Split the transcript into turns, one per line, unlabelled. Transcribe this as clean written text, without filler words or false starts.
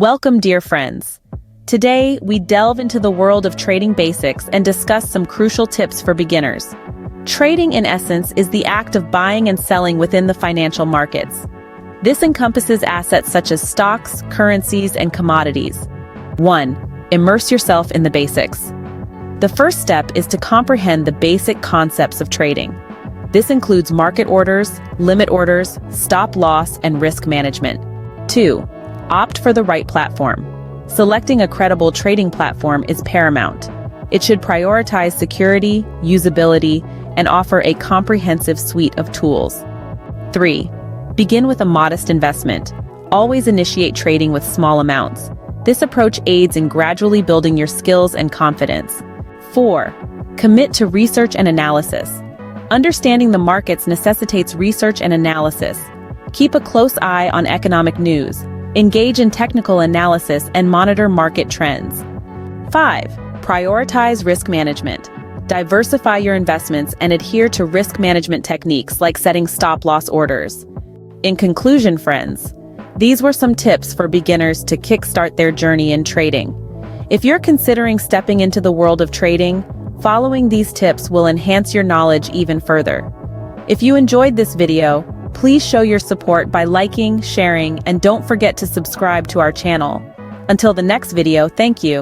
Welcome, dear friends. Today, we delve into the world of trading basics and discuss some crucial tips for beginners. Trading, in essence, is the act of buying and selling within the financial markets. This encompasses assets such as stocks, currencies, and commodities. 1. Immerse yourself in the basics. The first step is to comprehend the basic concepts of trading. This includes market orders, limit orders, stop loss, and risk management. 2. Opt for the right platform. Selecting a credible trading platform is paramount. It should prioritize security, usability, and offer a comprehensive suite of tools. 3. Begin with a modest investment. Always initiate trading with small amounts. This approach aids in gradually building your skills and confidence. 4. Commit to research and analysis. Understanding the markets necessitates research and analysis. Keep a close eye on economic news. Engage in technical analysis and monitor market trends. 5. Prioritize risk management. Diversify your investments and adhere to risk management techniques like setting stop-loss orders. In conclusion, friends, these were some tips for beginners to kickstart their journey in trading. If you're considering stepping into the world of trading, following these tips will enhance your knowledge even further. If you enjoyed this video, please show your support by liking, sharing, and don't forget to subscribe to our channel. Until the next video, thank you.